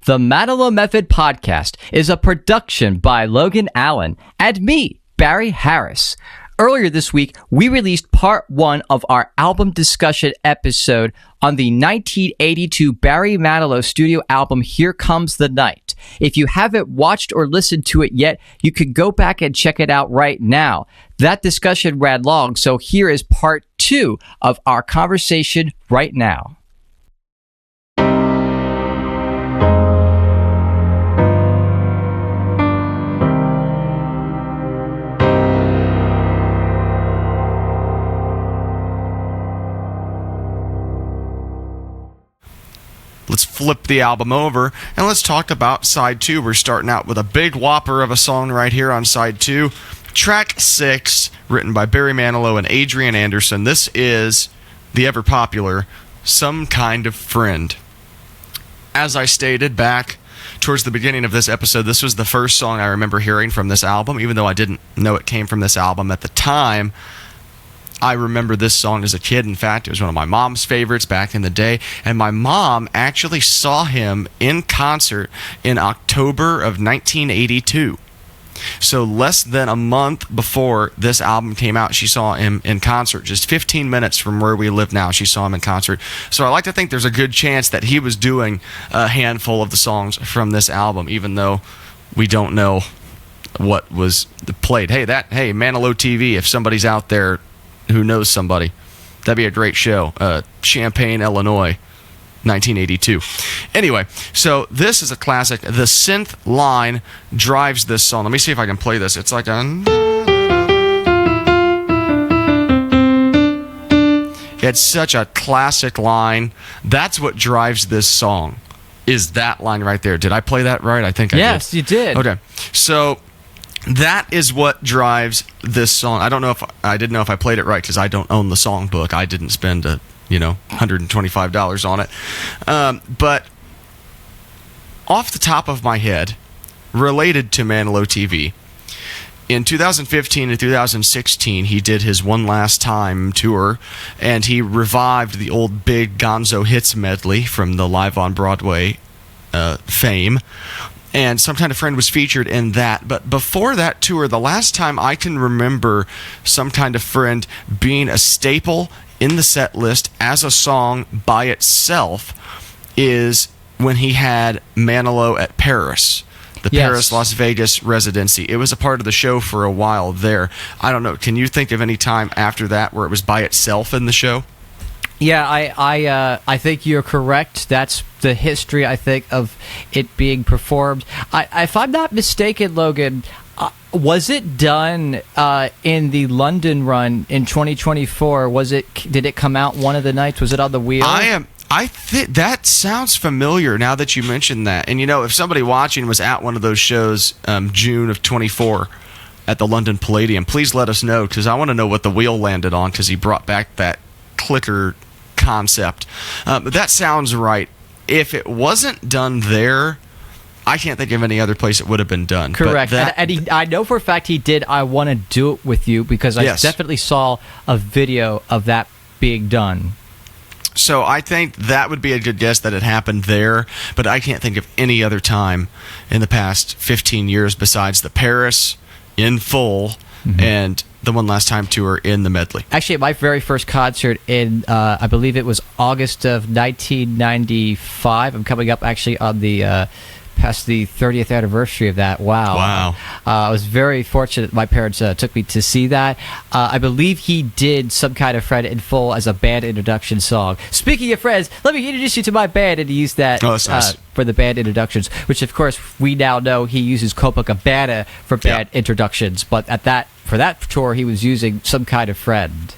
The Manilow Method podcast is a production by Logan Allen and me, Barry Harris. Earlier this week, we released part 1 of our album discussion episode on the 1982 Barry Manilow studio album, Here Comes the Night. If you haven't watched or listened to it yet, you can go back and check it out right now. That discussion ran long, so here is part 2 of our conversation right now. Let's flip the album over and let's talk about side 2. We're starting out with a big whopper of a song right here on side 2. Track 6, written by Barry Manilow and Adrian Anderson. This is the ever popular Some Kind of Friend. As I stated back towards the beginning of this episode, this was the first song I remember hearing from this album, even though I didn't know it came from this album at the time. I remember this song as a kid. In fact, it was one of my mom's favorites back in the day. And my mom actually saw him in concert in October of 1982. So less than a month before this album came out, she saw him in concert. Just 15 minutes from where we live now, she saw him in concert. So I like to think there's a good chance that he was doing a handful of the songs from this album, even though we don't know what was played. Hey, Manilow TV, if somebody's out there who knows somebody, that'd be a great show. Champaign, Illinois, 1982. Anyway, so this is a classic. The synth line drives this song. Let me see if I can play this. It's like a... It's such a classic line. That's what drives this song, is that line right there. Did I play that right? I think I did. Yes, you did. Okay, so... that is what drives this song. I didn't know if I played it right because I don't own the song book. I didn't spend $125 on it. But off the top of my head, related to Manilow TV, in 2015 and 2016, he did his One Last Time tour, and he revived the old Big Gonzo Hits medley from the Live on Broadway fame. And Some Kind of Friend was featured in that. But before that tour, the last time I can remember Some Kind of Friend being a staple in the set list as a song by itself is when he had Manilow at Paris, the Paris Las Vegas residency. It was a part of the show for a while there. I don't know. Can you think of any time after that where it was by itself in the show? Yeah, I think you're correct. That's the history, I think, of it being performed. If I'm not mistaken, Logan, was it done in the London run in 2024? Did it come out one of the nights? Was it on the wheel? I think that sounds familiar now that you mentioned that. And if somebody watching was at one of those shows, June of 24 at the London Palladium, please let us know, because I want to know what the wheel landed on, because he brought back that clicker concept. But that sounds right. If it wasn't done there, I can't think of any other place it would have been done. Correct. I know for a fact he did I Want to Do It With You, because I definitely saw a video of that being done. So I think that would be a good guess that it happened there, but I can't think of any other time in the past 15 years besides the Paris in full and the One Last Time tour in the medley. Actually, my very first concert in, I believe it was August of 1995. I'm coming up actually on the past the 30th anniversary of that. Wow. I was very fortunate. My parents took me to see that. I believe he did Some Kind of Friend in full as a band introduction song. Speaking of friends, let me introduce you to my band, and he used that for the band introductions, which of course we now know he uses Copacabana for band introductions, but for that tour he was using Some Kind of Friend.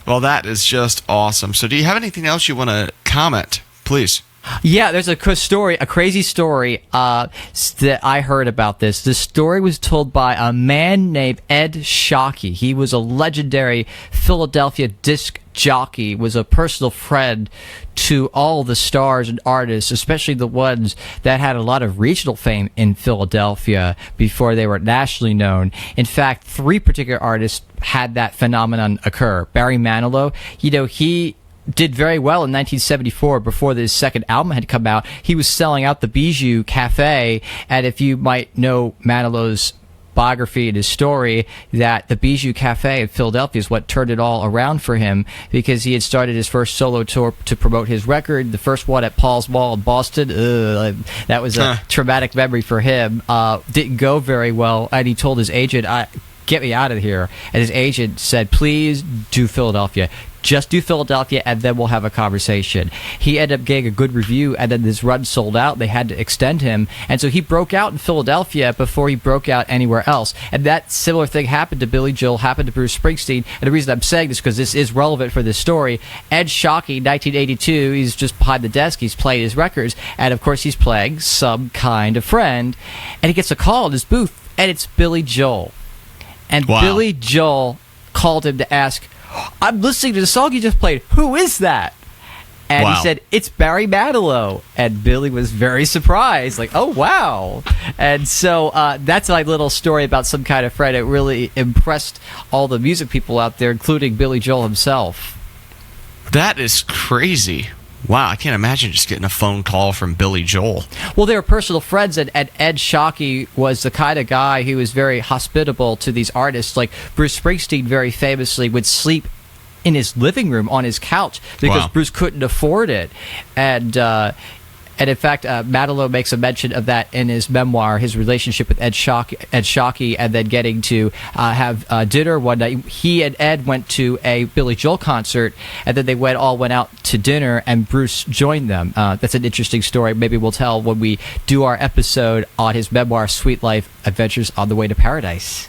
Well, that is just awesome. So do you have anything else you want to comment, please? Yeah, there's a crazy story that I heard about this. This story was told by a man named Ed Shockey. He was a legendary Philadelphia disc jockey, was a personal friend to all the stars and artists, especially the ones that had a lot of regional fame in Philadelphia before they were nationally known. In fact, 3 particular artists had that phenomenon occur. Barry Manilow, he did very well in 1974 before his second album had come out. He was selling out the Bijou Cafe, and if you might know Manilow's biography and his story, that the Bijou Cafe in Philadelphia is what turned it all around for him, because he had started his first solo tour to promote his record, the first one at Paul's Mall in Boston. That was a traumatic memory for him. Didn't go very well, and he told his agent, get me out of here. And his agent said, please do Philadelphia. Just do Philadelphia, and then we'll have a conversation. He ended up getting a good review, and then this run sold out. They had to extend him. And so he broke out in Philadelphia before he broke out anywhere else. And that similar thing happened to Billy Joel, happened to Bruce Springsteen. And the reason I'm saying this is because this is relevant for this story. Ed Shockey, 1982, he's just behind the desk. He's playing his records. And, of course, he's playing Some Kind of Friend. And he gets a call in his booth, and it's Billy Joel. And Billy Joel called him to ask, I'm listening to the song you just played. Who is that? And he said, it's Barry Manilow. And Billy was very surprised, like, oh, wow. And so that's my little story about Some Kind of Friend. It really impressed all the music people out there, including Billy Joel himself. That is crazy. Wow, I can't imagine just getting a phone call from Billy Joel. Well, they were personal friends, and Ed Shockey was the kind of guy who was very hospitable to these artists. Like Bruce Springsteen very famously would sleep in his living room on his couch because Bruce couldn't afford it. And in fact, Manilow makes a mention of that in his memoir, his relationship with Ed Shockey, and then getting to have dinner one night. He and Ed went to a Billy Joel concert, and then they all went out to dinner, and Bruce joined them. That's an interesting story. Maybe we'll tell when we do our episode on his memoir, Sweet Life: Adventures on the Way to Paradise.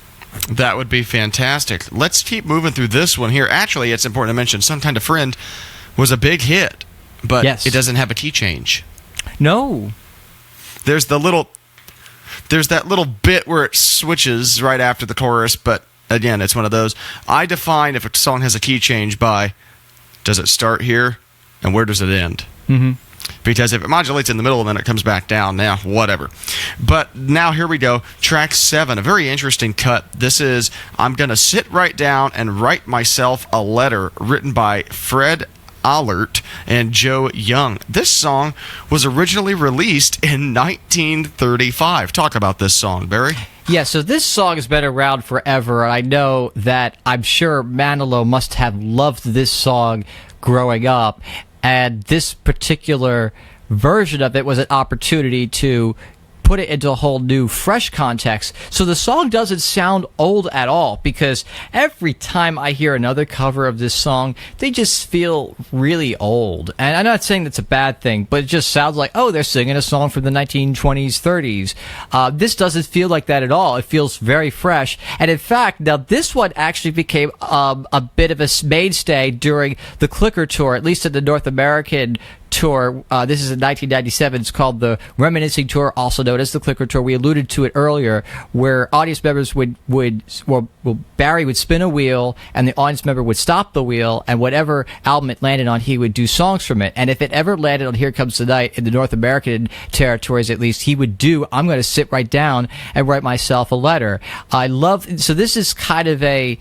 That would be fantastic. Let's keep moving through this one here. Actually, it's important to mention Some Kind of Friend was a big hit, but it doesn't have a key change. No. There's that little bit where it switches right after the chorus, but again, it's one of those. I define if a song has a key change by, does it start here and where does it end? Mm-hmm. Because if it modulates in the middle and then it comes back down, now whatever. But now here we go. Track 7, a very interesting cut. This is I'm Gonna Sit Right Down and Write Myself a Letter, written by Fred Allert and Joe Young. This song was originally released in 1935. Talk about this song, Barry. Yeah, so this song has been around forever, and I know that I'm sure Manilow must have loved this song growing up, and this particular version of it was an opportunity to put it into a whole new, fresh context. So the song doesn't sound old at all, because every time I hear another cover of this song, they just feel really old. And I'm not saying that's a bad thing, but it just sounds like, oh, they're singing a song from the 1920s, 30s. This doesn't feel like that at all. It feels very fresh. And in fact, now this one actually became a bit of a mainstay during the Clicker tour, at least in the North American tour. This is in 1997. It's called the Reminiscing Tour, also known as the Clicker Tour. We alluded to it earlier, where audience members Barry would spin a wheel, and the audience member would stop the wheel, and whatever album it landed on, he would do songs from it. And if it ever landed on Here Comes the Night, in the North American territories at least, he would do I'm Going to Sit Right Down and Write Myself a Letter. So this is kind of a,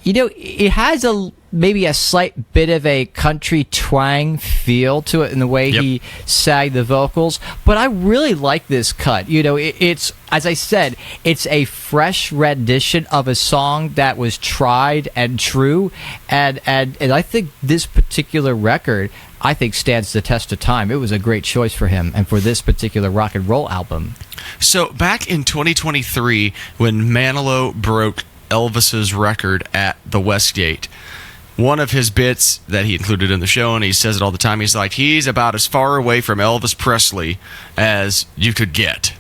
it has maybe a slight bit of a country twang feel to it in the way he sang the vocals, but I really like this cut. It's, as I said, it's a fresh rendition of a song that was tried and true, and I think this particular record, I think, stands the test of time. It was a great choice for him and for this particular rock and roll album. So back in 2023, when Manilow broke Elvis's record at the Westgate, one of his bits that he included in the show, and he says it all the time, he's like, he's about as far away from Elvis Presley as you could get.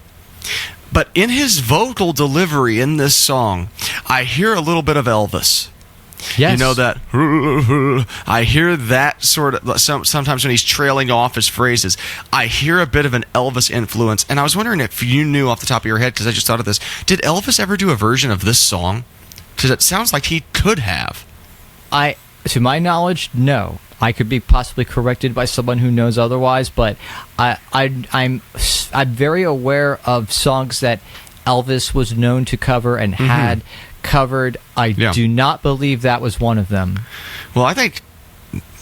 But in his vocal delivery in this song, I hear a little bit of Elvis. Yes. That I hear that sort of, sometimes when he's trailing off his phrases, I hear a bit of an Elvis influence. And I was wondering if you knew off the top of your head, because I just thought of this, did Elvis ever do a version of this song? Because it sounds like he could have. To my knowledge, no. I could be possibly corrected by someone who knows otherwise, but I'm very aware of songs that Elvis was known to cover and had covered. I do not believe that was one of them. Well, I think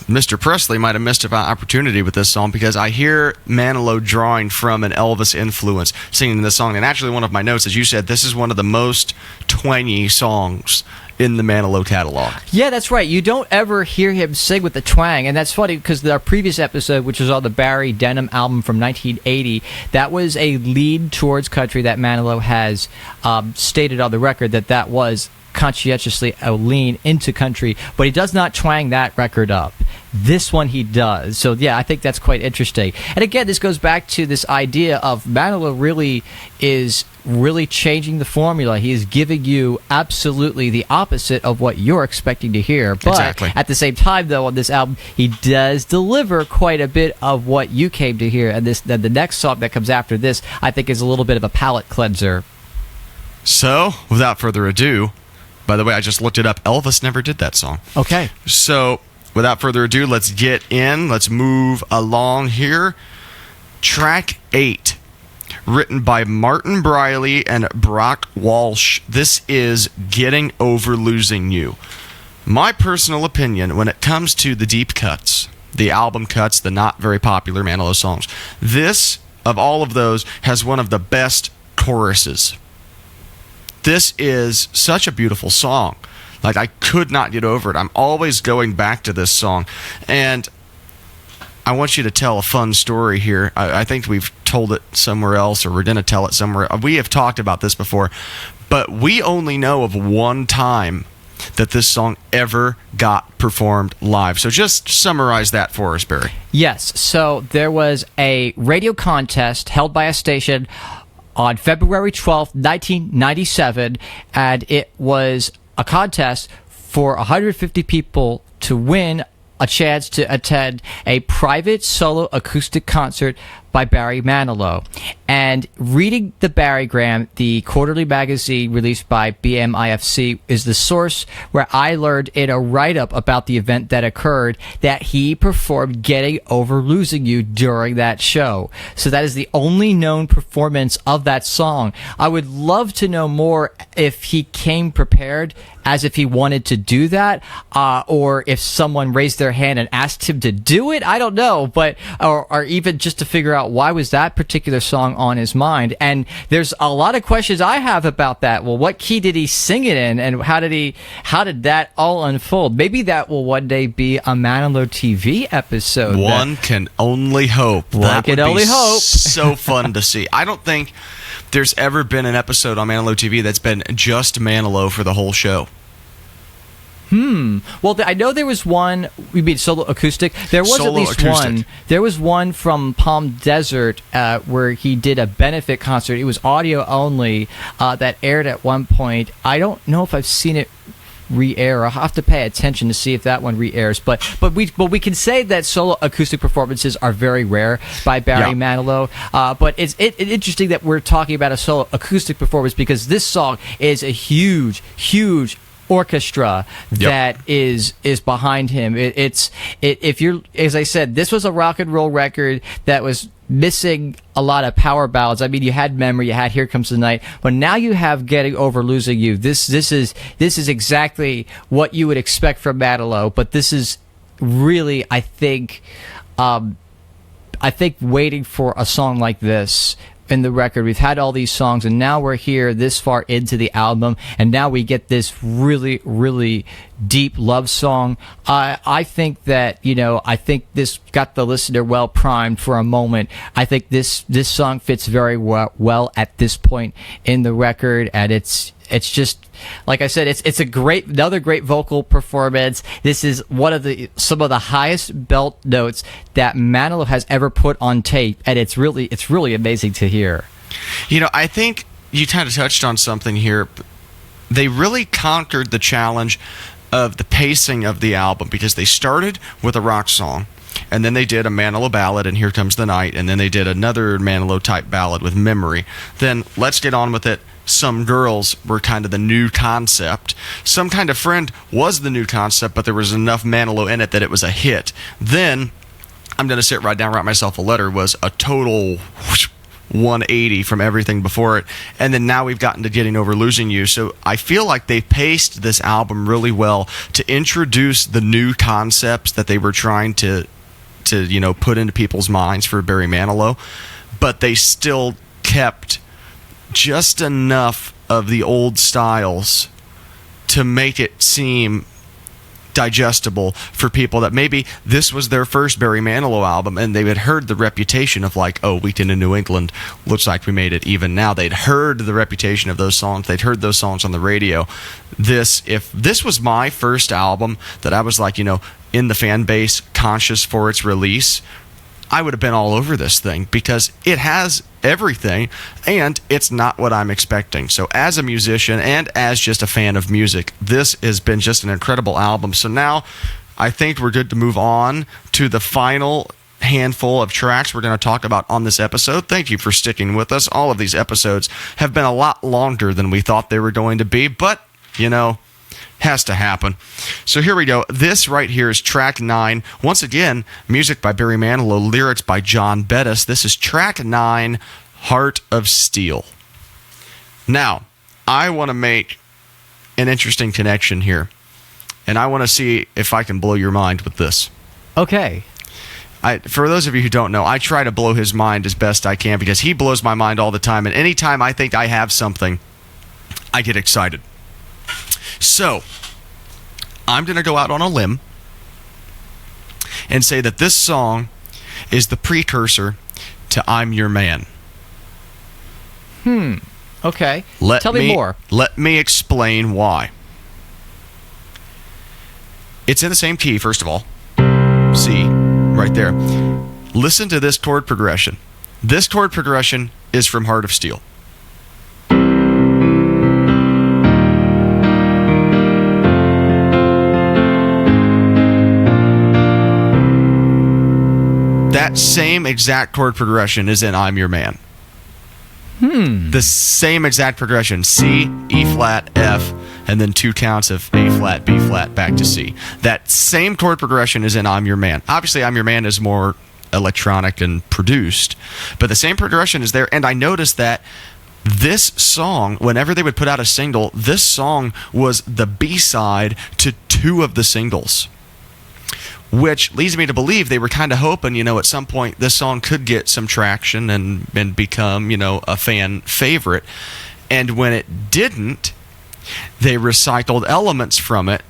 Mr. Presley might have missed an opportunity with this song, because I hear Manilow drawing from an Elvis influence singing this song. And actually, one of my notes, as you said, this is one of the most twangy songs in the Manilow catalog. Yeah, that's right. You don't ever hear him sing with the twang, and that's funny because our previous episode, which was on the Barry Denim album from 1980, that was a lean towards country that Manilow has stated on the record that was conscientiously a lean into country, but he does not twang that record up. This one he does. So yeah, I think that's quite interesting. And again, this goes back to this idea of Manilow really is changing the formula. He is giving you absolutely the opposite of what you're expecting to hear. But exactly. At the same time, though, on this album, he does deliver quite a bit of what you came to hear. And the next song that comes after this, I think, is a little bit of a palate cleanser. So, without further ado, by the way, I just looked it up. Elvis never did that song. Okay. So, without further ado, let's get in. Let's move along here. Track 8, written by Martin Briley and Brock Walsh. This is Getting Over Losing You. My personal opinion, when it comes to the deep cuts, the album cuts, the not very popular Manilow songs, this, of all of those, has one of the best choruses. This is such a beautiful song. Like, I could not get over it. I'm always going back to this song. And I want you to tell a fun story here. I think we've told it somewhere else, or we're going to tell it somewhere. We have talked about this before, but we only know of one time that this song ever got performed live. So just summarize that for us, Barry. Yes. So there was a radio contest held by a station on February 12th, 1997, and it was a contest for 150 people to win a chance to attend a private solo acoustic concert by Barry Manilow. And reading the Barrygram, the quarterly magazine released by BMIFC, is the source where I learned in a write-up about the event that occurred that he performed Getting Over Losing You during that show. So that is the only known performance of that song. I would love to know more if he came prepared, as if he wanted to do that, or if someone raised their hand and asked him to do it. I don't know, but or even just to figure out why was that particular song on his mind. And there's a lot of questions I have about that. Well, what key did he sing it in, and how did that all unfold? Maybe that will one day be a Manilow TV episode. One can only hope. One can only hope. So fun to see. I don't think there's ever been an episode on Manilow TV that's been just Manilow for the whole show. Well, I know there was one. We mean solo acoustic. There was Solo at least acoustic. one. There was one from Palm Desert where he did a benefit concert. It was audio only that aired at one point. I don't know if I've seen it re-air. I'll have to pay attention to see if that one re-airs. But we can say that solo acoustic performances are very rare by Barry Manilow. But it's interesting that we're talking about a solo acoustic performance, because this song is a huge orchestra that is behind him. If you're, as I said, this was a rock and roll record that was missing a lot of power ballads. I mean, you had Memory, you had Here Comes the Night, but now you have Getting Over Losing You. This is exactly what you would expect from Manilow, but this is really, I think waiting for a song like this in the record. We've had all these songs, and now we're here this far into the album, and now we get this really, really deep love song. I think that, I think this got the listener well primed for a moment. I think this song fits very well at this point in the record, and it's just, like I said, it's another great vocal performance. This is some of the highest belt notes that Manilow has ever put on tape, and it's really amazing to hear. I think you kind of touched on something here. They really conquered the challenge of the pacing of the album, because they started with a rock song, and then they did a Manilow ballad, and Here Comes the Night, and then they did another Manilow type ballad with Memory. Then Let's Get On With It, Some Girls were kind of the new concept. Some Kind of Friend was the new concept, but there was enough Manilow in it that it was a hit. Then I'm going to sit right down, write myself a letter, was a total 180 from everything before it, and then now we've gotten to Getting Over Losing You. So I feel like they paced this album really well to introduce the new concepts that they were trying to put into people's minds for Barry Manilow, but they still kept just enough of the old styles to make it seem digestible for people that maybe this was their first Barry Manilow album and they had heard the reputation of like, oh, Weekend in New England, looks like we made it even now. They'd heard the reputation of those songs. They'd heard those songs on the radio. If this was my first album that I was like, in the fan base, conscious for its release, I would have been all over this thing because it has everything and it's not what I'm expecting. So as a musician and as just a fan of music, this has been just an incredible album. So now I think we're good to move on to the final handful of tracks we're going to talk about on this episode. Thank you for sticking with us. All of these episodes have been a lot longer than we thought they were going to be, but has to happen. So here we go. This right here is track 9. Once again, music by Barry Manilow, lyrics by John Bettis. This is track 9, Heart of Steel. Now, I want to make an interesting connection here, and I want to see if I can blow your mind with this. Okay. For those of you who don't know, I try to blow his mind as best I can because he blows my mind all the time, and anytime I think I have something, I get excited. So, I'm going to go out on a limb and say that this song is the precursor to I'm Your Man. Okay. Tell me more. Let me explain why. It's in the same key, first of all. C, right there. Listen to this chord progression. This chord progression is from Heart of Steel. That same exact chord progression is in I'm Your Man. The same exact progression. C, E flat, F, and then 2 counts of A flat, B flat, back to C. That same chord progression is in I'm Your Man. Obviously, I'm Your Man is more electronic and produced, but the same progression is there. And I noticed that this song, whenever they would put out a single, this song was the B-side to 2 of the singles. Which leads me to believe they were kind of hoping, at some point this song could get some traction and become, a fan favorite. And when it didn't, they recycled elements from it,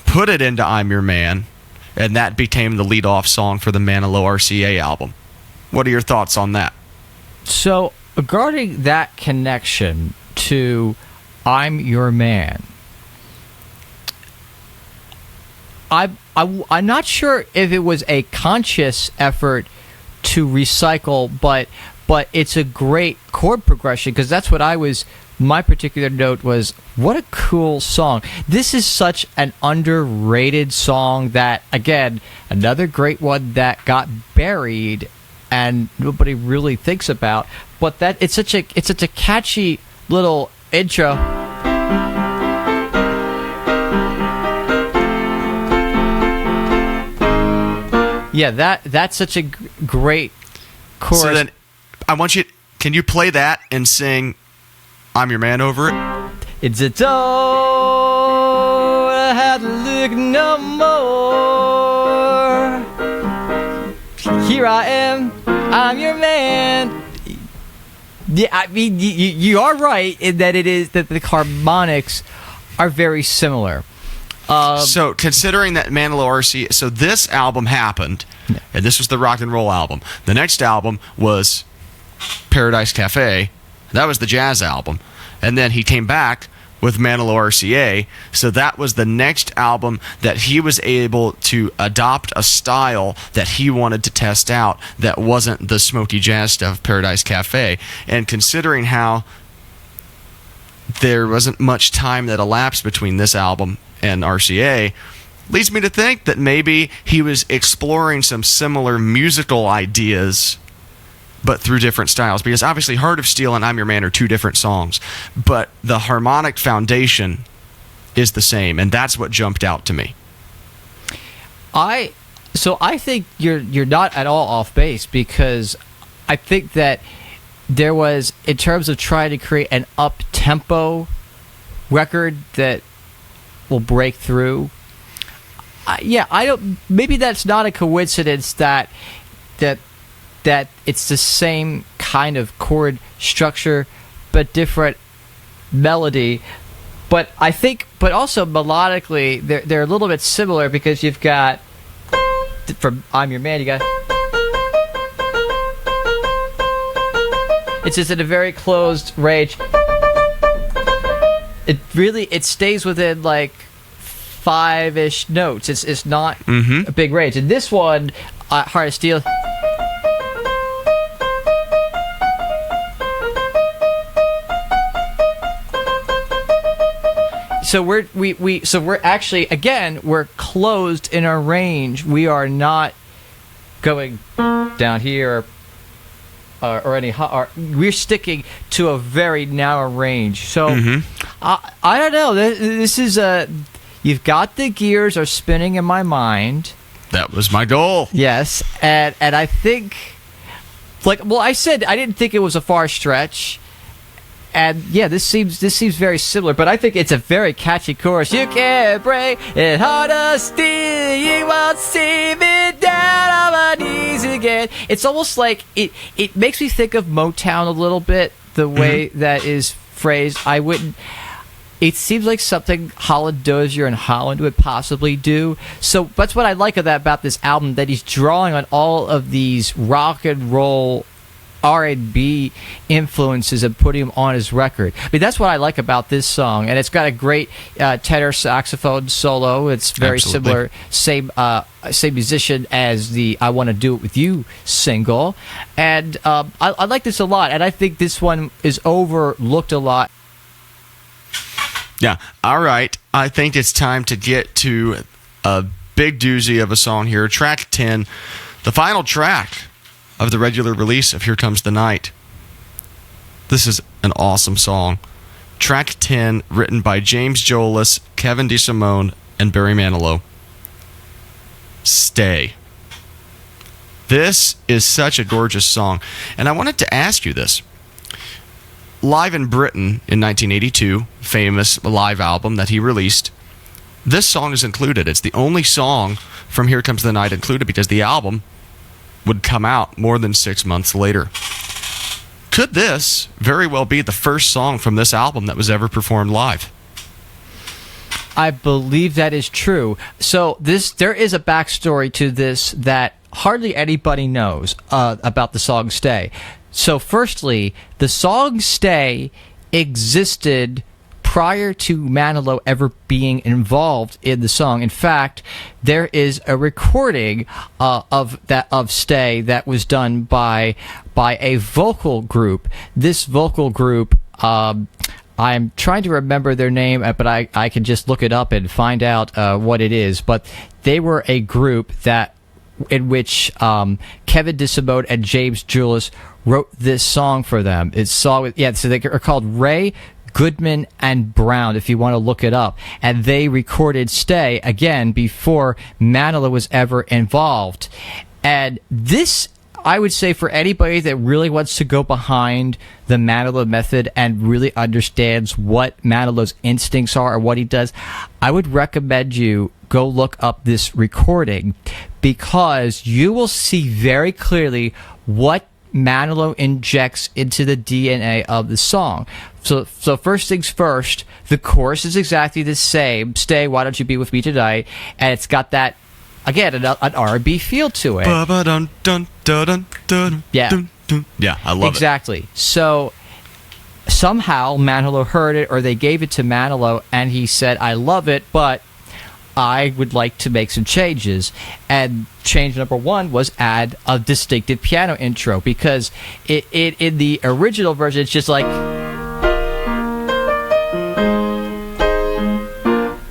put it into I'm Your Man, and that became the lead-off song for the Manilow RCA album. What are your thoughts on that? So, regarding that connection to I'm Your Man, I'm not sure if it was a conscious effort to recycle, but it's a great chord progression because that's what my particular note was, what a cool song. This is such an underrated song that, again, another great one that got buried and nobody really thinks about, but that it's such a catchy little intro. Yeah, that's such a great chorus. So then, can you play that and sing I'm Your Man over it? It's a door, I have to look no more. Here I am, I'm your man. Yeah, I mean, you are right in that it is that the harmonics are very similar. So considering that Manilow RC, so this album happened, and this was the rock and roll album. The next album was Paradise Cafe. That was the jazz album. And then he came back with Manilow RCA. So that was the next album that he was able to adopt a style that he wanted to test out that wasn't the smoky jazz stuff, Paradise Cafe. And considering how there wasn't much time that elapsed between this album and RCA, leads me to think that maybe he was exploring some similar musical ideas, but through different styles. Because obviously Heart of Steel and I'm Your Man are 2 different songs, but the harmonic foundation is the same, and that's what jumped out to me. I think you're not at all off base, because I think that there was, in terms of trying to create an up-tempo record that will break through. I don't. Maybe that's not a coincidence that it's the same kind of chord structure, but different melody. But I think, but also melodically, they're a little bit similar because you've got from "I'm Your Man," you got. It's just in a very closed range. It stays within like 5-ish notes. It's not a big range. And this one, Heart of Steel. So we're actually, again, we're closed in our range. We are not going down here or any. We're sticking to a very narrow range. So I don't know. This is a. You've got the gears are spinning in my mind. That was my goal. Yes, and I think, I said I didn't think it was a far stretch, and yeah, this seems very similar. But I think it's a very catchy chorus. You can't break it hard to steal. You won't see me down on my knees again. It's almost like it makes me think of Motown a little bit. The way that is phrased, I wouldn't. It seems like something Holland Dozier and Holland would possibly do. So that's what I like about this album, that he's drawing on all of these rock and roll R&B influences and putting them on his record. I mean, that's what I like about this song. And it's got a great tenor saxophone solo. It's very similar, same musician as the I Want to Do It With You single. And I like this a lot. And I think this one is overlooked a lot. Yeah. All right. I think it's time to get to a big doozy of a song here. Track 10, the final track of the regular release of Here Comes the Night. This is an awesome song. Track 10, written by James Jolis, Kevin DeSimone, and Barry Manilow. Stay. This is such a gorgeous song. And I wanted to ask you this. Live in Britain in 1982, famous live album that he released, this song is included. It's the only song from Here Comes the Night included because the album would come out more than 6 months later. Could this very well be the first song from this album that was ever performed live? I believe that is true. So there is a backstory to this that hardly anybody knows about the song Stay. So firstly, the song Stay existed prior to Manilow ever being involved in the song. In fact, there is a recording of Stay that was done by a vocal group. This vocal group, I'm trying to remember their name, but I can just look it up and find out what it is. But they were a group in which Kevin DeSimone and James Jolis wrote this song for them. So they are called Ray, Goodman, and Brown, if you want to look it up. And they recorded Stay, again, before Manilow was ever involved. And this, I would say, for anybody that really wants to go behind the Manilow method and really understands what Manilow's instincts are or what he does, I would recommend you go look up this recording, because you will see very clearly what Manilow injects into the DNA of the song. So first things first, the chorus is exactly the same. Stay, why don't you be with me tonight? And it's got that, again, an R&B feel to it. Yeah. Yeah, I love it. Exactly. So somehow Manilow heard it, or they gave it to Manilow, and he said, I love it, but I would like to make some changes. And change number one was add a distinctive piano intro, because in the original version, it's just like...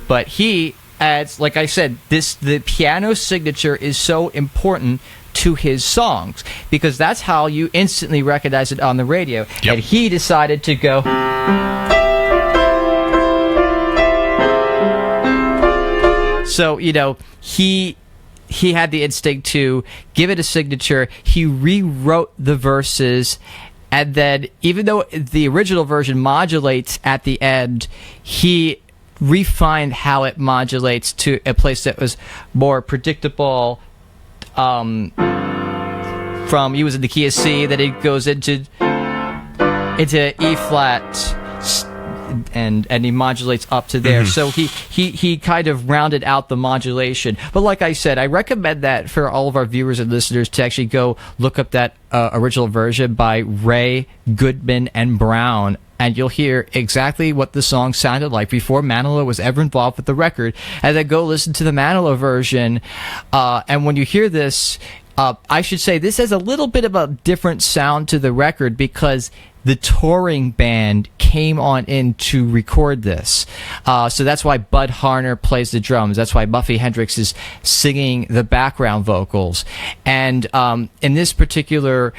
But he adds, like I said, the piano signature is so important to his songs, because that's how you instantly recognize it on the radio. Yep. And he decided to go... So, he had the instinct to give it a signature. He rewrote the verses, And then, even though the original version modulates at the end, he refined how it modulates to a place that was more predictable. From he was in the key of C, then it goes into E flat, and he modulates up to there. So he kind of rounded out the modulation. But like I said, I recommend that for all of our viewers and listeners to actually go look up that original version by Ray, Goodman, and Brown, and you'll hear exactly what the song sounded like before Manilow was ever involved with the record. And then go listen to the Manilow version. And when you hear this, I should say this has a little bit of a different sound to the record because the touring band came on in to record this. So that's why Bud Harner plays the drums. That's why Buffy Hendricks is singing the background vocals. And in this particular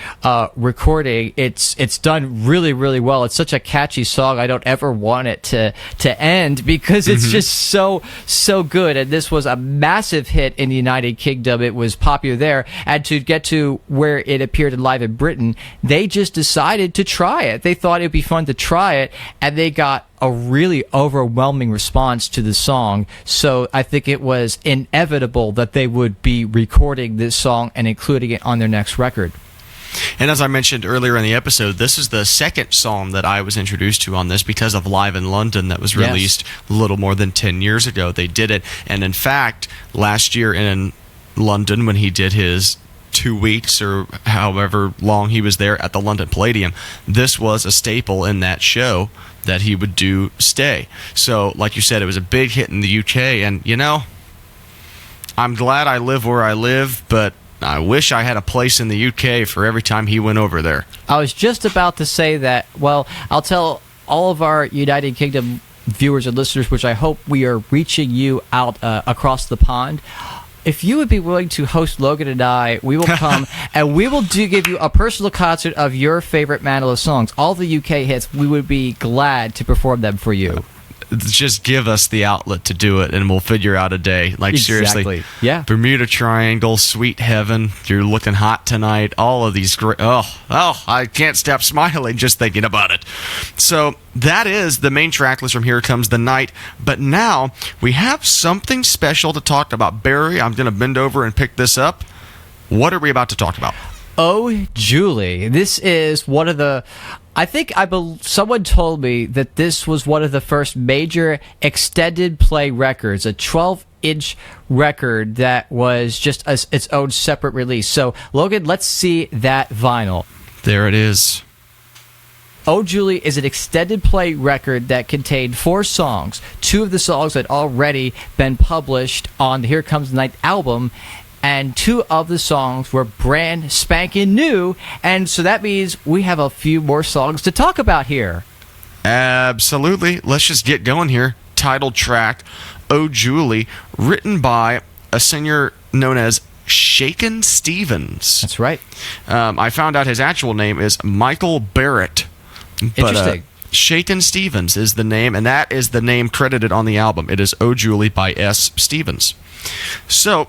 recording, it's done really, really well. It's such a catchy song. I don't ever want it to end because it's just so good. And this was a massive hit in the United Kingdom. It was popular there. And to get to where it appeared live in Britain, they just decided to try it. They thought it'd be fun to try it, and they got a really overwhelming response to the song. So I think it was inevitable that they would be recording this song and including it on their next record. And as I mentioned earlier in the episode, this is the second song that I was introduced to on this because of Live in London that was released a little more than 10 years ago. They did it, and in fact, last year in London when he did his 2 weeks or however long he was there at the London Palladium, this was a staple in that show that he would do stay. So like you said, it was a big hit in the UK, and I'm glad I live where I live, but I wish I had a place in the UK for every time he went over there. I was just about to say that. Well, I'll tell all of our United Kingdom viewers and listeners, which I hope we are reaching you out across the pond. If you would be willing to host Logan and I, we will come and we will give you a personal concert of your favorite Manilow songs. All the UK hits, we would be glad to perform them for you. Just give us the outlet to do it, and we'll figure out a day. Like, seriously. Yeah. Bermuda Triangle, Sweet Heaven, You're Looking Hot Tonight, all of these great... Oh, I can't stop smiling just thinking about it. So that is the main track list from Here Comes the Night. But now we have something special to talk about. Barry, I'm going to bend over and pick this up. What are we about to talk about? Oh, Julie. This is one of the... someone told me that this was one of the first major extended play records, a 12-inch record that was just its own separate release. So, Logan, let's see that vinyl. There it is. Oh, Julie is an extended play record that contained 4 songs. 2 of the songs had already been published on the Here Comes the Night album, and 2 of the songs were brand spanking new, and so that means we have a few more songs to talk about here. Absolutely. Let's just get going here. Title track, Oh Julie, written by a singer known as Shakin' Stevens. That's right. I found out his actual name is Michael Barrett. Interesting. Shakin' Stevens is the name, and that is the name credited on the album. It is Oh Julie by S. Stevens. So...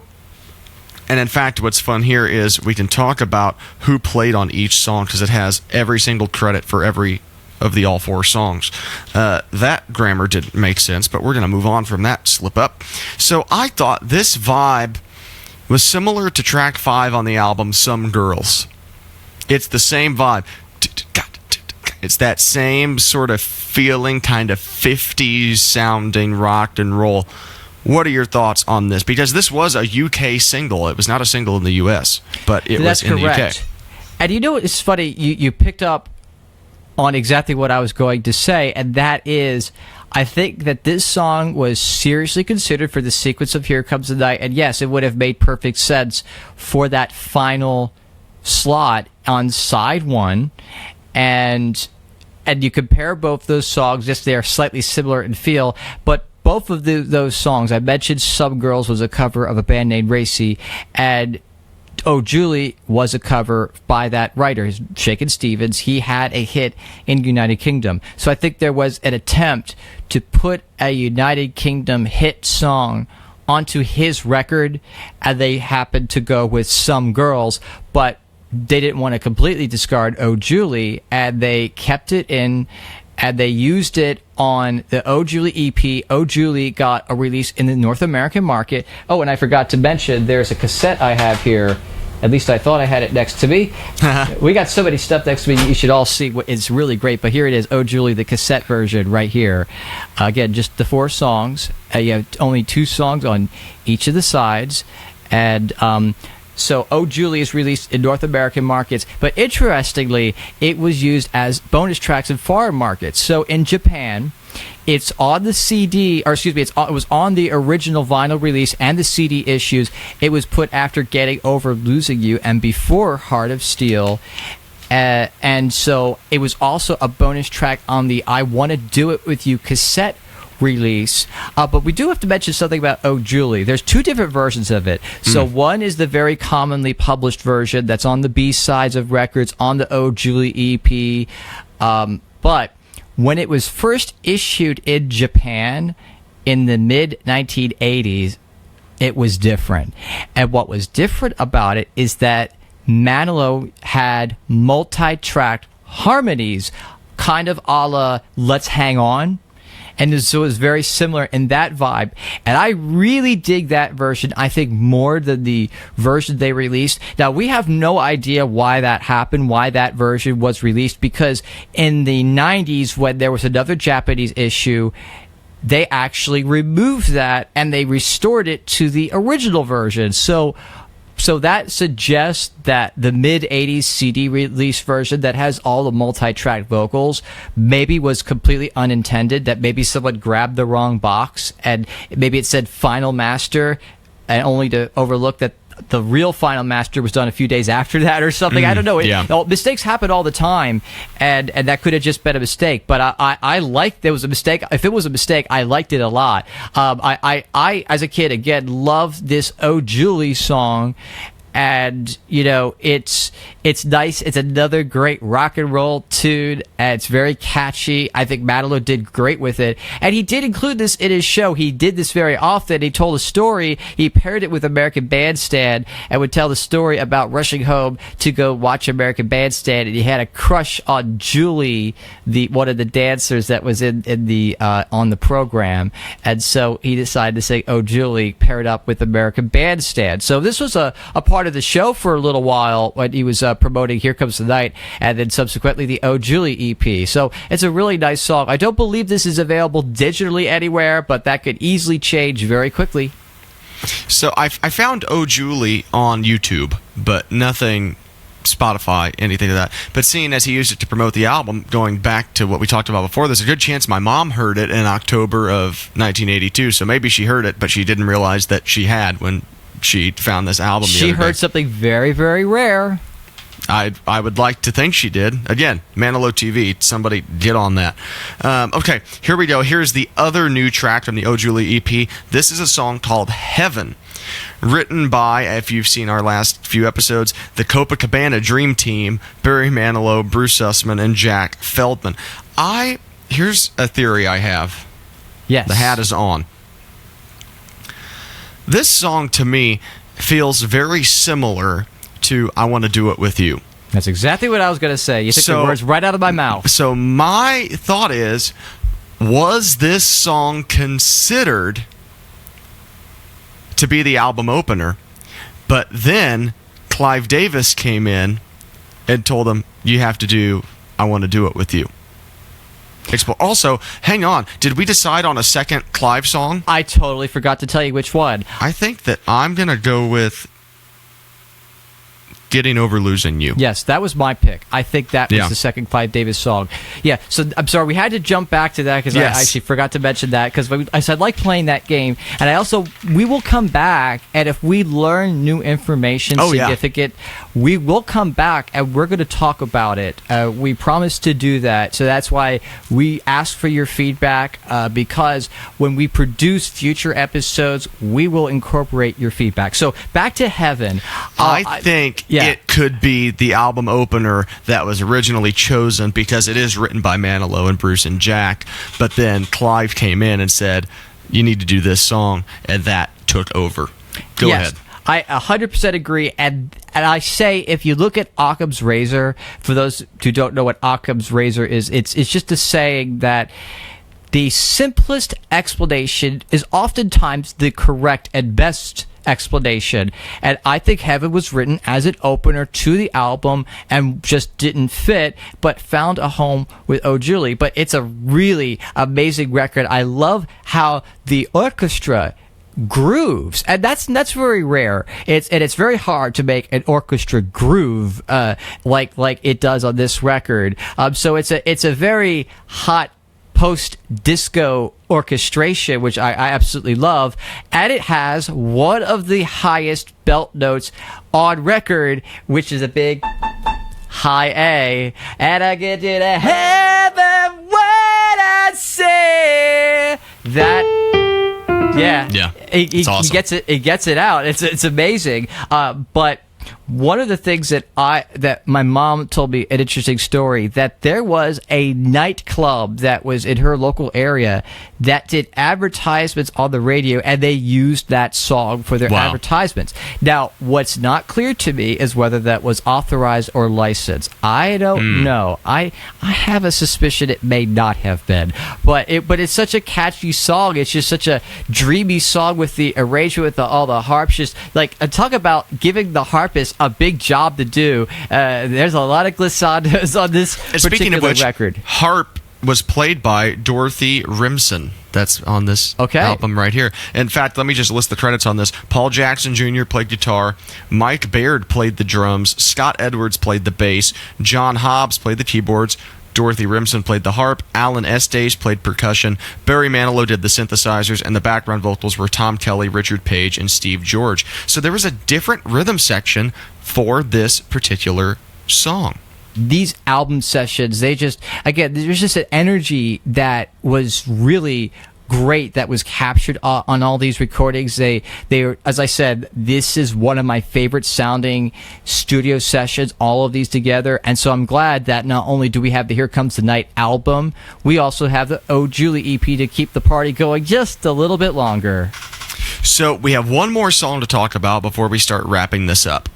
And in fact, what's fun here is we can talk about who played on each song because it has every single credit for every of the all 4 songs. That grammar didn't make sense, but we're going to move on from that slip up. So I thought this vibe was similar to track 5 on the album, Some Girls. It's the same vibe. It's that same sort of feeling, kind of 50s sounding rock and roll. What are your thoughts on this? Because this was a UK single. It was not a single in the US, but it was in the UK. And you know what? It's funny. You picked up on exactly what I was going to say, and that is, I think that this song was seriously considered for the sequence of Here Comes the Night, and yes, it would have made perfect sense for that final slot on side 1, and you compare both those songs, just they are slightly similar in feel, but both of those songs, I mentioned Some Girls was a cover of a band named Racy, and Oh Julie was a cover by that writer, Shakin' Stevens. He had a hit in United Kingdom. So I think there was an attempt to put a United Kingdom hit song onto his record, and they happened to go with Some Girls, but they didn't want to completely discard Oh Julie, and they kept it in, and they used it on the Oh Julie EP. Oh Julie got a release in the North American market. Oh, and I forgot to mention, there's a cassette I have here. At least I thought I had it next to me. We got so many stuff next to me, you should all see. It's really great. But here it is, Oh Julie, the cassette version right here. Again, just the 4 songs. You have only 2 songs on each of the sides. And so Oh Julie is released in North American markets. But interestingly, it was used as bonus tracks in foreign markets. So in Japan, it's on the CD, or excuse me, it was on the original vinyl release and the CD issues. It was put after Getting Over Losing You and before Heart of Steel. And so it was also a bonus track on the I Wanna Do It With You cassette release. But we do have to mention something about Oh Julie. There's 2 different versions of it. So one is the very commonly published version that's on the B-sides of records on the Oh Julie EP. But when it was first issued in Japan in the mid-1980s, it was different. And what was different about it is that Manilow had multi-tracked harmonies, kind of a la Let's Hang On. And so it was very similar in that vibe. And I really dig that version, I think, more than the version they released. Now, we have no idea why that happened, why that version was released, because in the 90s, when there was another Japanese issue, they actually removed that and they restored it to the original version. So that suggests that the mid-80s CD release version that has all the multi-track vocals maybe was completely unintended, that maybe someone grabbed the wrong box and maybe it said Final Master, and only to overlook that the real Final Master was done a few days after that or something. I don't know. Mistakes happen all the time, and that could have just been a mistake. But I liked there was a mistake. If it was a mistake, I liked it a lot. I as a kid, again, loved this Oh Julie song. And, you know, it's nice. It's another great rock and roll tune. And it's very catchy. I think Manilow did great with it. And he did include this in his show. He did this very often. He told a story. He paired it with American Bandstand and would tell the story about rushing home to go watch American Bandstand. And he had a crush on Julie, one of the dancers that was in the on the program. And so he decided to say, Oh Julie, paired up with American Bandstand. So this was a part of the show for a little while when he was promoting Here Comes the Night, and then subsequently the Oh Julie EP. So it's a really nice song. I don't believe this is available digitally anywhere, but that could easily change very quickly. So I found Oh Julie on YouTube, but nothing Spotify, anything of that. But seeing as he used it to promote the album, going back to what we talked about before, there's a good chance my mom heard it in October of 1982. So maybe she heard it, but she didn't realize that she had when she found this album. She heard something very, very rare. I would like to think she did. Again, Manilow TV, somebody get on that. Okay, here we go. Here's the other new track from the Oh Julie EP. This is a song called Heaven, written by, if you've seen our last few episodes, the Copacabana Dream Team, Barry Manilow, Bruce Sussman, and Jack Feldman. Here's a theory I have. Yes. The hat is on. This song, to me, feels very similar to I Want to Do It With You. That's exactly what I was going to say. You took the words right out of my mouth. So my thought is, was this song considered to be the album opener? But then Clive Davis came in and told him, you have to do I Want to Do It With You. Also, hang on. Did we decide on a second Clive song? I totally forgot to tell you which one. I think that I'm going to go with Getting Over Losing You. Yes, that was my pick. I think that was the second Clive Davis song. Yeah, so I'm sorry, we had to jump back to that because I actually forgot to mention that because I said I like playing that game. And we will come back, and if we learn new information significant, we will come back and we're going to talk about it. We promise to do that. So that's why we ask for your feedback because when we produce future episodes, we will incorporate your feedback. So back to Heaven. I think it could be the album opener that was originally chosen because it is written by Manilow and Bruce and Jack, but then Clive came in and said, you need to do this song, and that took over. Go ahead. I 100% agree, and I say if you look at Occam's razor, for those who don't know what Occam's razor is, it's just a saying that the simplest explanation is oftentimes the correct and best explanation. And I think Heaven was written as an opener to the album and just didn't fit, but found a home with Oh Julie. But it's a really amazing record. I love how the orchestra grooves, and that's very rare. It's very hard to make an orchestra groove like it does on this record. So it's a very hot post-disco orchestration, which I absolutely love, and it has one of the highest belt notes on record, which is a big high A, and I get you to heaven when I say that. Yeah. He awesome. He gets it out. It's amazing. But one of the things that my mom told me, an interesting story, that there was a nightclub that was in her local area that did advertisements on the radio, and they used that song for their advertisements. Now, what's not clear to me is whether that was authorized or licensed. I don't know. I have a suspicion it may not have been, but it's such a catchy song. It's just such a dreamy song with the arrangement with all the harps. Just like talk about giving the harpist a big job to do. There's a lot of glissandos on this particular record. Harp was played by Dorothy Rimson. That's on this album right here. In fact, let me just list the credits on this. Paul Jackson Jr. played guitar. Mike Baird played the drums. Scott Edwards played the bass. John Hobbs played the keyboards. Dorothy Rimson played the harp. Alan Estes played percussion. Barry Manilow did the synthesizers, and the background vocals were Tom Kelly, Richard Page, and Steve George. So there was a different rhythm section for this particular song. These album sessions, there's just an energy that was really great that was captured on all these recordings. They as I said, this is one of my favorite sounding studio sessions, all of these together. And so I'm glad that not only do we have the Here Comes the Night album, we also have the Oh Julie EP to keep the party going just a little bit longer. So we have one more song to talk about before we start wrapping this up.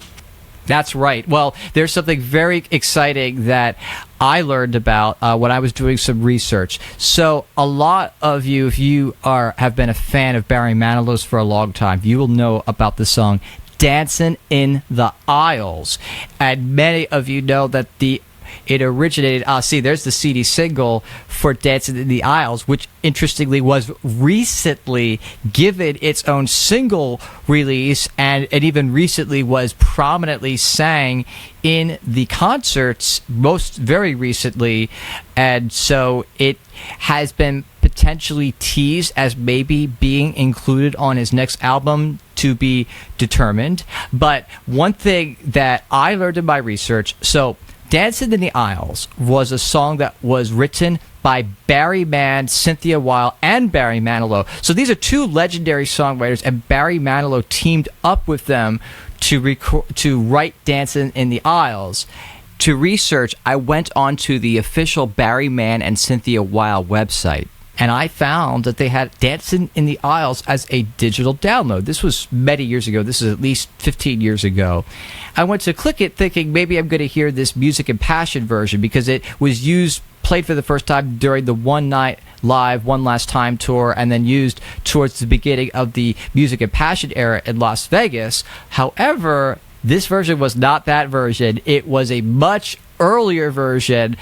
That's right. Well, there's something very exciting that I learned about when I was doing some research. So a lot of you, if you have been a fan of Barry Manilow's for a long time, you will know about the song Dancing in the Aisles. And many of you know that it originated, there's the CD single for Dancing in the Aisles, which interestingly was recently given its own single release, and it even recently was prominently sang in the concerts, very recently. And so it has been potentially teased as maybe being included on his next album, to be determined. But one thing that I learned in my research, so Dancing in the Aisles was a song that was written by Barry Mann, Cynthia Weil, and Barry Manilow. So these are two legendary songwriters, and Barry Manilow teamed up with them to write Dancing in the Aisles. To research, I went onto the official Barry Mann and Cynthia Weil website, and I found that they had Dancing in the Aisles as a digital download. This was many years ago. This is at least 15 years ago. I went to click it thinking maybe I'm going to hear this Music and Passion version, because it was played for the first time during the One Night Live, One Last Time tour, and then used towards the beginning of the Music and Passion era in Las Vegas. However, this version was not that version. It was a much earlier version.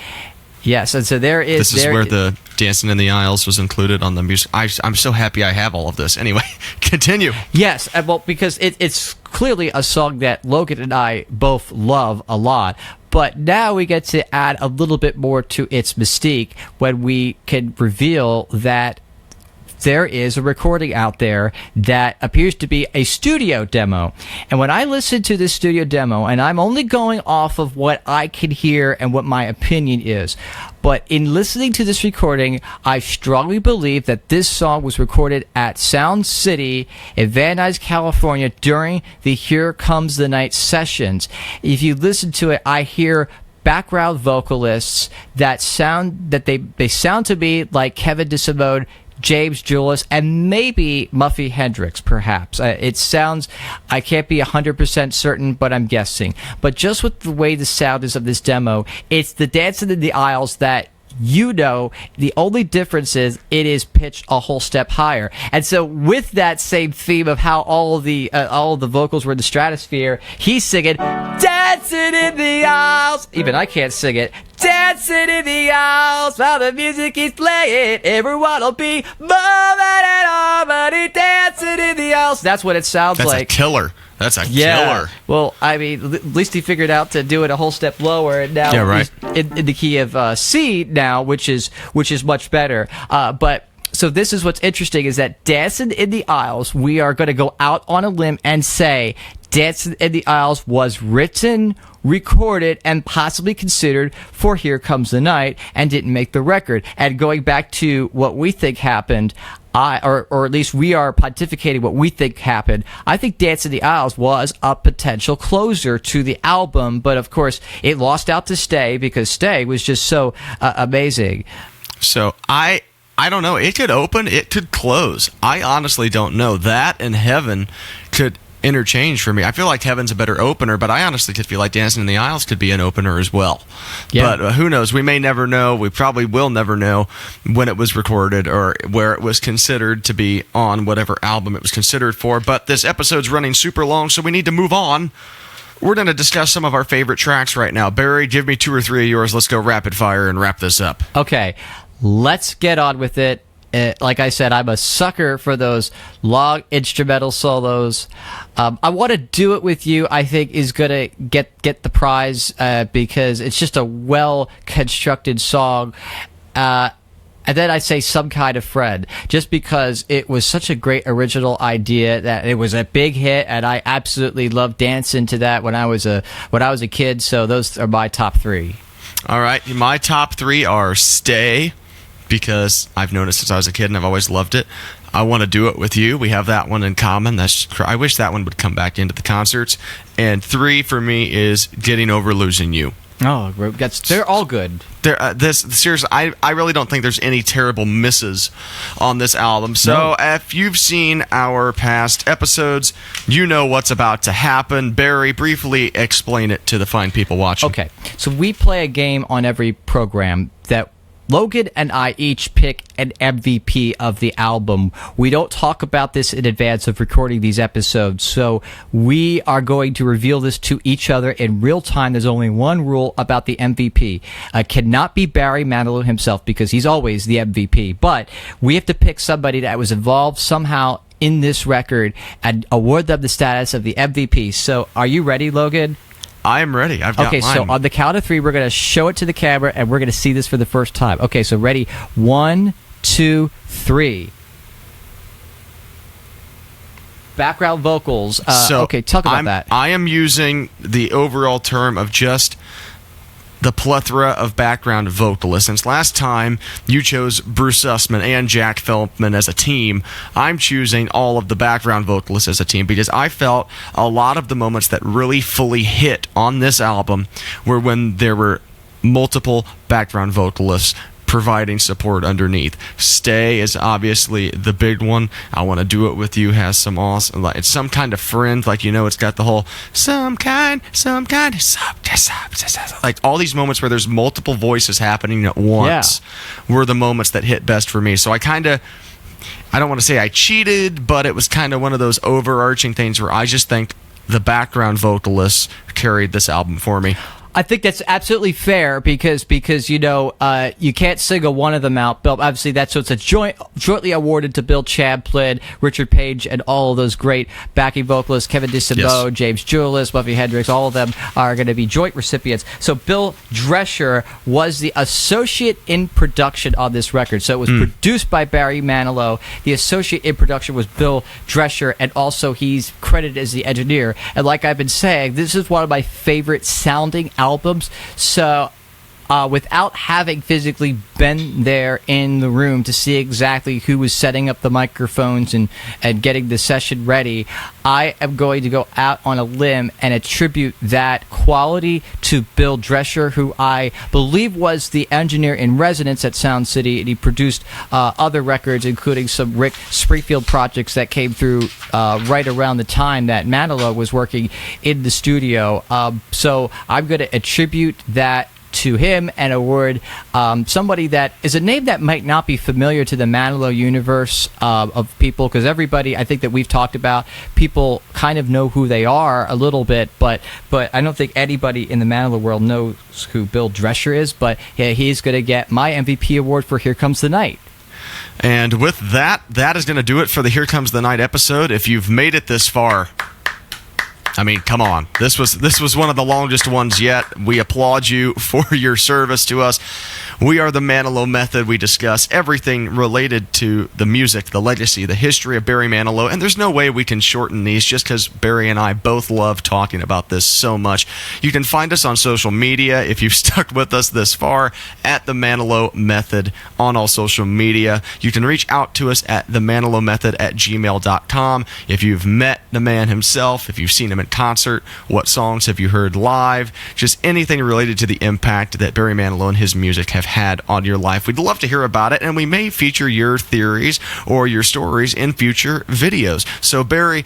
Yes, and so there is... This is where the Dancing in the Aisles was included on the music. I'm so happy I have all of this. Anyway, continue. Yes, well, because it's clearly a song that Logan and I both love a lot. But now we get to add a little bit more to its mystique when we can reveal that there is a recording out there that appears to be a studio demo. And when I listen to this studio demo, and I'm only going off of what I can hear and what my opinion is, but in listening to this recording, I strongly believe that this song was recorded at Sound City in Van Nuys, California during the Here Comes the Night sessions. If you listen to it, I hear background vocalists that sound to me like Kevin DeSimone James Julius, and maybe Muffy Hendrix, perhaps. It sounds, I can't be 100% certain, but I'm guessing. But just with the way the sound is of this demo, it's the Dancing in the Aisles that the only difference is it is pitched a whole step higher. And so with that same theme of how all of the vocals were in the stratosphere, he's singing Dancing in the Aisles. Even I can't sing it. Dancing in the aisles while the music is playing. Everyone will be moving and harmony. Dancing in the aisles. That's what it sounds like. That's a killer. That's a killer. Well, I mean, at least he figured out to do it a whole step lower, and now he's in the key of C now, which is much better. But so this is what's interesting is that Dancing in the Aisles, we are going to go out on a limb and say Dancing in the Aisles was written, recorded, and possibly considered for Here Comes the Night and didn't make the record. And going back to what we think happened, or at least we are pontificating what we think happened, I think Dance in the Aisles was a potential closer to the album, but of course it lost out to Stay because Stay was just so amazing. So I don't know. It could open, it could close. I honestly don't know. That and Heaven could interchange for me. I feel like Heaven's a better opener, but I honestly could feel like Dancing in the Aisles could be an opener as well. Yeah. But who knows? We may never know. We probably will never know when it was recorded or where it was considered to be on whatever album it was considered for. But this episode's running super long, so we need to move on. We're going to discuss some of our favorite tracks right now. Barry, give me 2 or 3 of yours. Let's go rapid fire and wrap this up. Okay, let's get on with it. Like I said, I'm a sucker for those long instrumental solos. I want to do it with you. I think is gonna get the prize because it's just a well constructed song. And then I say Some Kind of Friend, just because it was such a great original idea that it was a big hit, and I absolutely loved dancing to that when I was a kid. So those are my top 3. All right, my top 3 are Stay, because I've known it since I was a kid and I've always loved it. I Want to Do It With You. We have that one in common. I wish that one would come back into the concerts. And 3 for me is Getting Over Losing You. Oh, they're all good. Seriously, I really don't think there's any terrible misses on this album. So if you've seen our past episodes, you know what's about to happen. Barry, briefly explain it to the fine people watching. Okay, so we play a game on every program that Logan and I each pick an MVP of the album. We don't talk about this in advance of recording these episodes, so we are going to reveal this to each other in real time. There's only one rule about the MVP. Cannot be Barry Manilow himself because he's always the MVP, but we have to pick somebody that was involved somehow in this record and award them the status of the MVP. So are you ready, Logan? I am ready. I've got mine. So on the count of 3, we're going to show it to the camera, and we're going to see this for the first time. Okay, so ready? 1, 2, 3. Background vocals. Okay, talk about that. I am using the overall term of just the plethora of background vocalists. Since last time you chose Bruce Sussman and Jack Feldman as a team, I'm choosing all of the background vocalists as a team because I felt a lot of the moments that really fully hit on this album were when there were multiple background vocalists providing support underneath. Stay is obviously the big one. I Want to Do It With You has some awesome, it's Some Kind of Friend, like, you know, it's got the whole some kind like all these moments where there's multiple voices happening at once were the moments that hit best for me. So I don't want to say I cheated, but it was kind of one of those overarching things where I just think the background vocalists carried this album for me. I think that's absolutely fair because you know you can't single one of them out. Bill, obviously so it's a jointly awarded to Bill Champlin, Richard Page, and all of those great backing vocalists, Kevin DeCimbo, James Julius, Muffy Hendrix. All of them are going to be joint recipients. So Bill Drescher was the associate in production on this record. So it was produced by Barry Manilow. The associate in production was Bill Drescher, and also he's credited as the engineer. And like I've been saying, this is one of my favorite sounding albums. So without having physically been there in the room to see exactly who was setting up the microphones and getting the session ready, I am going to go out on a limb and attribute that quality to Bill Drescher, who I believe was the engineer in residence at Sound City, and he produced other records, including some Rick Springfield projects that came through right around the time that Manilow was working in the studio. So I'm going to attribute that to him and award somebody that is a name that might not be familiar to the Manilow universe of people, because everybody I think that we've talked about, people kind of know who they are a little bit, but I don't think anybody in the Manilow world knows who Bill Drescher is. But yeah, he's going to get my MVP award for Here Comes the Night. And with that is going to do it for the Here Comes the Night episode. If you've made it this far, I mean, come on. This was one of the longest ones yet. We applaud you for your service to us. We are the Manilow Method. We discuss everything related to the music, the legacy, the history of Barry Manilow, and there's no way we can shorten these just because Barry and I both love talking about this so much. You can find us on social media if you've stuck with us this far, at the Manilow Method on all social media. You can reach out to us at themanilowmethod@gmail.com. If you've met the man himself, if you've seen him in concert, what songs have you heard live, just anything related to the impact that Barry Manilow and his music have had on your life. We'd love to hear about it, and we may feature your theories or your stories in future videos. So Barry,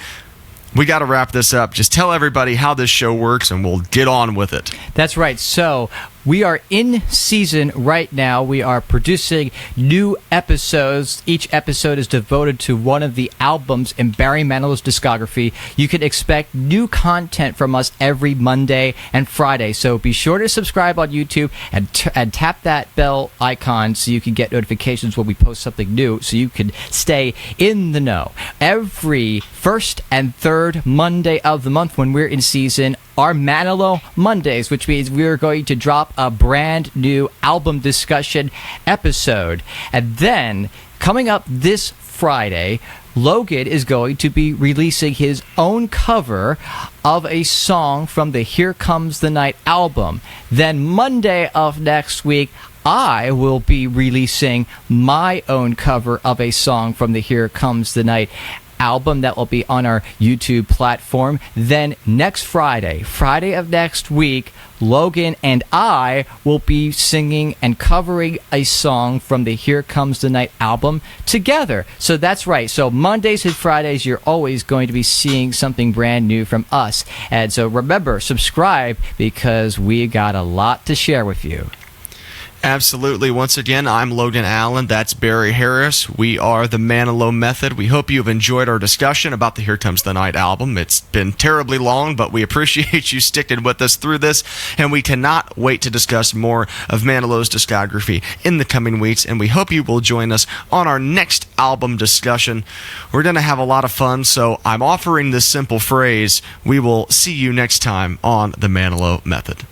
we got to wrap this up. Just tell everybody how this show works and we'll get on with it. That's right. So we are in season right now. We are producing new episodes. Each episode is devoted to one of the albums in Barry Manilow's discography. You can expect new content from us every Monday and Friday. So be sure to subscribe on YouTube and tap that bell icon so you can get notifications when we post something new, so you can stay in the know. Every first and third Monday of the month when we're in season are Manilow Mondays, which means we're going to drop a brand new album discussion episode. And then, coming up this Friday, Logan is going to be releasing his own cover of a song from the Here Comes the Night album. Then Monday of next week, I will be releasing my own cover of a song from the Here Comes the Night album that will be on our YouTube platform. Then next Friday of next week, Logan and I will be singing and covering a song from the Here Comes the Night album together. So that's right. So Mondays and Fridays, you're always going to be seeing something brand new from us. And so remember, subscribe, because we got a lot to share with you. Absolutely. Once again, I'm Logan Allen. That's Barry Harris. We are the Manilow Method. We hope you've enjoyed our discussion about the Here Comes the Night album. It's been terribly long, but we appreciate you sticking with us through this, and we cannot wait to discuss more of Manilow's discography in the coming weeks, and we hope you will join us on our next album discussion. We're going to have a lot of fun, so I'm offering this simple phrase: we will see you next time on the Manilow Method.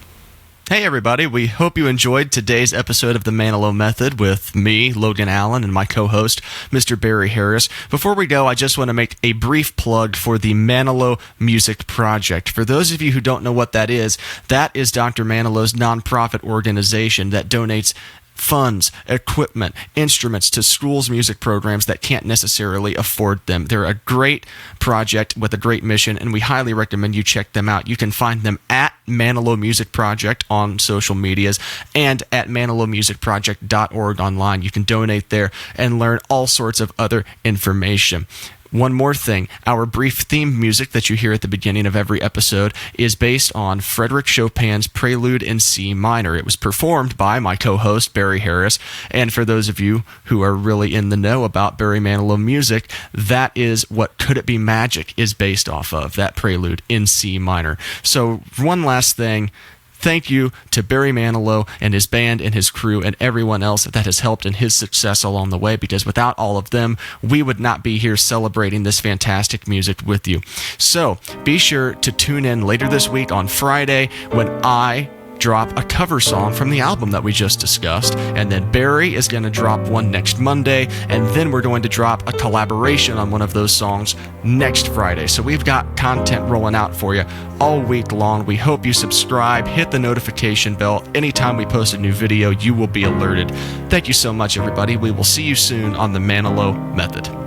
Hey everybody, we hope you enjoyed today's episode of the Manilow Method with me, Logan Allen, and my co-host, Mr. Barry Harris. Before we go, I just want to make a brief plug for the Manilow Music Project. For those of you who don't know what that is Dr. Manilow's nonprofit organization that donates funds, equipment, instruments to schools' music programs that can't necessarily afford them. They're a great project with a great mission, and we highly recommend you check them out. You can find them at Manilow Music Project on social medias and at manilowmusicproject.org online. You can donate there and learn all sorts of other information. One more thing, our brief theme music that you hear at the beginning of every episode is based on Frédéric Chopin's Prelude in C minor. It was performed by my co-host, Barry Harris, and for those of you who are really in the know about Barry Manilow music, that is what Could It Be Magic is based off of, that Prelude in C minor. So one last thing. Thank you to Barry Manilow and his band and his crew and everyone else that has helped in his success along the way, because without all of them, we would not be here celebrating this fantastic music with you. So be sure to tune in later this week on Friday when I drop a cover song from the album that we just discussed, and then Barry is going to drop one next Monday, and then we're going to drop a collaboration on one of those songs next Friday. So we've got content rolling out for you all week long. We hope you subscribe, hit the notification bell. Anytime we post a new video, you will be alerted. Thank you so much, everybody. We will see you soon on the Manilow Method.